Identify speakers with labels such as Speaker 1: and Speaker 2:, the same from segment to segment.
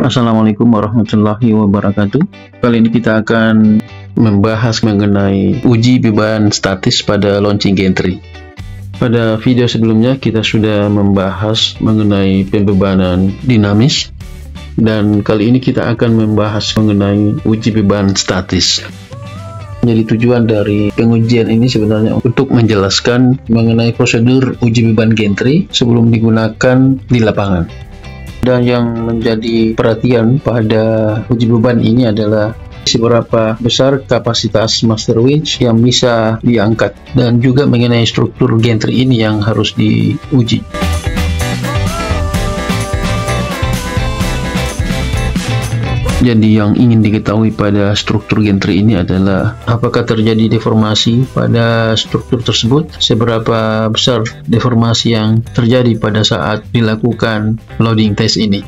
Speaker 1: Assalamualaikum warahmatullahi wabarakatuh. Kali ini kita akan membahas mengenai uji beban statis pada launching gantry. Pada video sebelumnya kita sudah membahas mengenai pembebanan dinamis, dan kali ini kita akan membahas mengenai uji beban statis. Jadi tujuan dari pengujian ini sebenarnya untuk menjelaskan mengenai prosedur uji beban gantry sebelum digunakan di lapangan. Dan yang menjadi perhatian pada uji beban ini adalah seberapa besar kapasitas master winch yang bisa diangkat, dan juga mengenai struktur gantry ini yang harus diuji. Jadi yang ingin diketahui pada struktur gantry ini adalah apakah terjadi deformasi pada struktur tersebut, seberapa besar deformasi yang terjadi pada saat dilakukan loading test ini.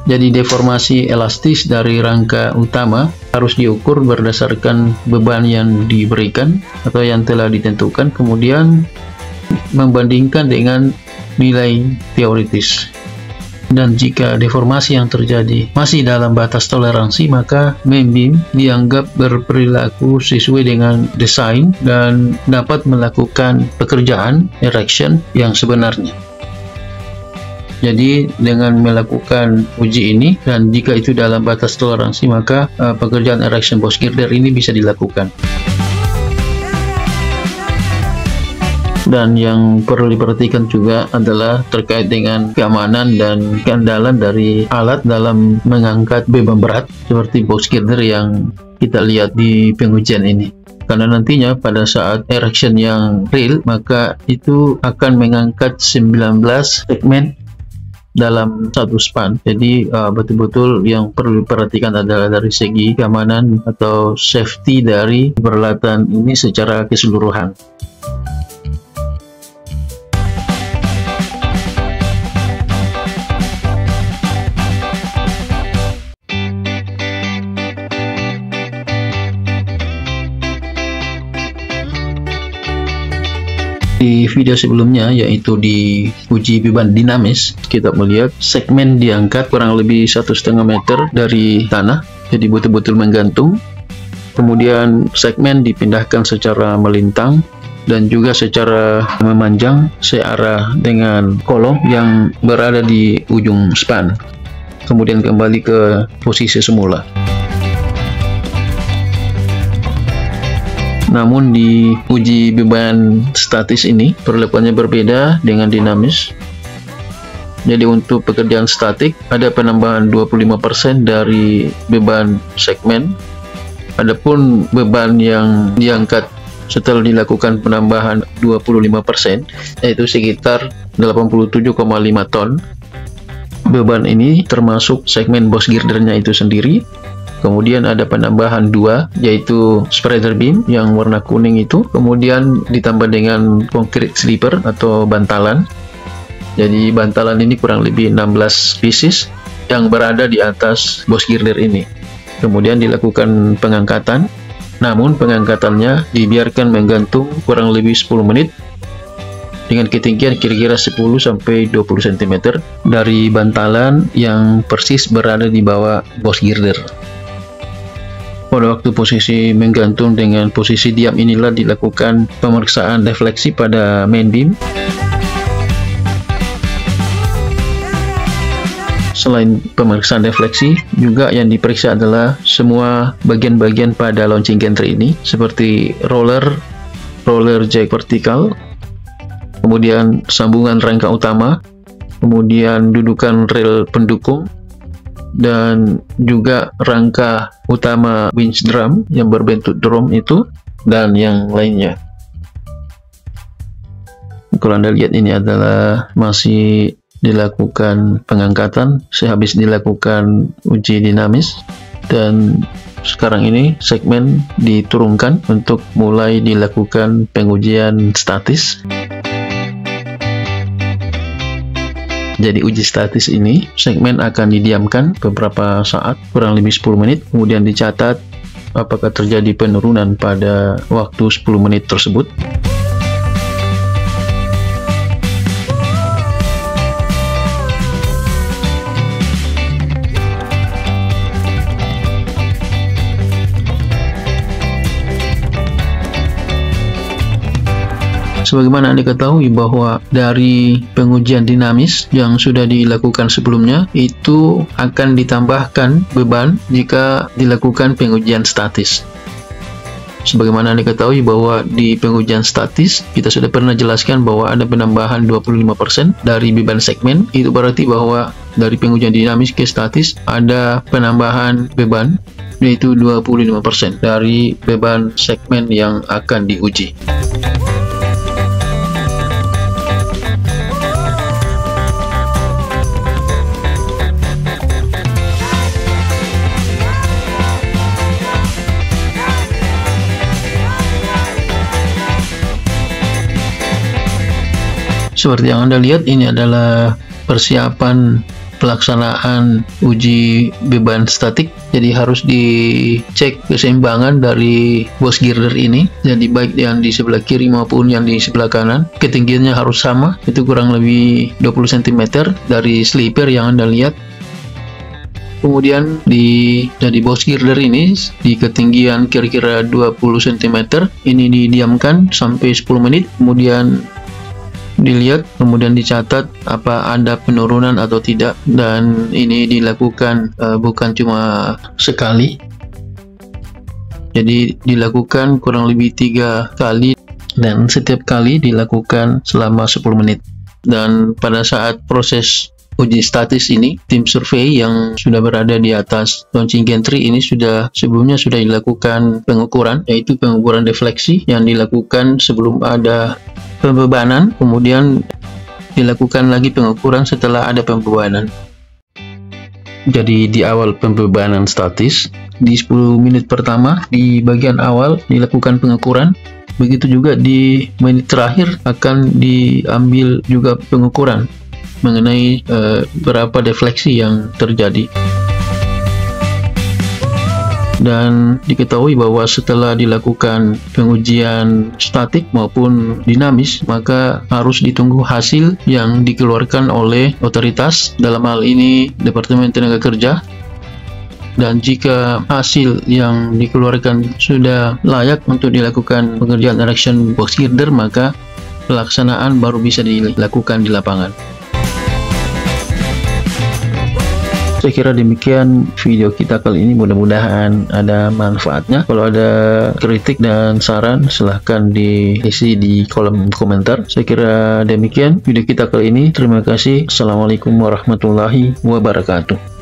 Speaker 1: Jadi deformasi elastis dari rangka utama harus diukur berdasarkan beban yang diberikan atau yang telah ditentukan, kemudian membandingkan dengan nilai teoritis. Dan jika deformasi yang terjadi masih dalam batas toleransi, maka main beam dianggap berperilaku sesuai dengan desain dan dapat melakukan pekerjaan erection yang sebenarnya. Jadi dengan melakukan uji ini, dan jika itu dalam batas toleransi, maka pekerjaan erection box girder ini bisa dilakukan. Dan yang perlu diperhatikan juga adalah terkait dengan keamanan dan keandalan dari alat dalam mengangkat beban berat seperti box girder yang kita lihat di pengujian ini. Karena nantinya pada saat erection yang real, maka itu akan mengangkat 19 segmen dalam satu span. Jadi betul-betul yang perlu diperhatikan adalah dari segi keamanan atau safety dari peralatan ini secara keseluruhan. Di video sebelumnya, yaitu di uji beban dinamis, kita melihat segmen diangkat kurang lebih 1,5 meter dari tanah, jadi betul-betul menggantung. Kemudian segmen dipindahkan secara melintang dan juga secara memanjang searah dengan kolom yang berada di ujung span, kemudian kembali ke posisi semula. Namun di uji beban statis ini perlakuannya berbeda dengan dinamis. Jadi untuk pekerjaan statik ada penambahan 25% dari beban segmen. Adapun beban yang diangkat setelah dilakukan penambahan 25%, yaitu sekitar 87,5 ton. Beban ini termasuk segmen box girdernya itu sendiri. Kemudian ada penambahan 2, yaitu spreader beam yang warna kuning itu, kemudian ditambah dengan concrete sleeper atau bantalan. Jadi bantalan ini kurang lebih 16 pieces yang berada di atas box girder ini. Kemudian dilakukan pengangkatan, namun pengangkatannya dibiarkan menggantung kurang lebih 10 menit dengan ketinggian kira-kira 10-20 cm dari bantalan yang persis berada di bawah box girder. Pada waktu posisi menggantung dengan posisi diam inilah dilakukan pemeriksaan defleksi pada main beam. Selain pemeriksaan defleksi, juga yang diperiksa adalah semua bagian-bagian pada launching gantry ini, seperti roller jack vertikal, kemudian sambungan rangka utama, kemudian dudukan rel pendukung, dan juga rangka utama winch drum yang berbentuk drum itu, dan yang lainnya. Kalau Anda lihat, ini adalah masih dilakukan pengangkatan sehabis dilakukan uji dinamis, dan sekarang ini segmen diturunkan untuk mulai dilakukan pengujian statis. Jadi uji statis ini, segmen akan didiamkan beberapa saat, kurang lebih 10 menit, kemudian dicatat apakah terjadi penurunan pada waktu 10 menit tersebut. sebagaimana Anda ketahui bahwa dari pengujian dinamis yang sudah dilakukan sebelumnya, itu akan ditambahkan beban jika dilakukan pengujian statis. Sebagaimana Anda ketahui bahwa di pengujian statis, kita sudah pernah jelaskan bahwa ada penambahan 25% dari beban segmen. Itu berarti bahwa dari pengujian dinamis ke statis ada penambahan beban, yaitu 25% dari beban segmen yang akan diuji. Seperti yang Anda lihat, ini adalah persiapan pelaksanaan uji beban statik. Jadi harus dicek keseimbangan dari box girder ini. Jadi baik yang di sebelah kiri maupun yang di sebelah kanan, ketinggiannya harus sama. Itu kurang lebih 20 cm dari slipper yang Anda lihat. Kemudian dari box girder ini di ketinggian kira-kira 20 cm ini didiamkan sampai 10 menit. Kemudian dilihat, kemudian dicatat apa ada penurunan atau tidak, dan ini dilakukan bukan cuma sekali, jadi dilakukan kurang lebih 3 kali, dan setiap kali dilakukan selama 10 menit. Dan pada saat proses uji statis ini, tim survei yang sudah berada di atas launching gantry ini sebelumnya sudah dilakukan pengukuran, yaitu pengukuran defleksi yang dilakukan sebelum ada pembebanan, kemudian dilakukan lagi pengukuran setelah ada pembebanan. Jadi di awal pembebanan statis, di 10 menit pertama di bagian awal dilakukan pengukuran, begitu juga di menit terakhir akan diambil juga pengukuran mengenai berapa defleksi yang terjadi. Dan diketahui bahwa setelah dilakukan pengujian statik maupun dinamis, maka harus ditunggu hasil yang dikeluarkan oleh otoritas, dalam hal ini Departemen Tenaga Kerja. Dan jika hasil yang dikeluarkan sudah layak untuk dilakukan pengerjaan erection box girder, maka pelaksanaan baru bisa dilakukan di lapangan. Saya kira demikian video kita kali ini, mudah-mudahan ada manfaatnya. Kalau ada kritik dan saran, silahkan diisi di kolom komentar. Saya kira demikian video kita kali ini. Terima kasih. Assalamualaikum warahmatullahi wabarakatuh.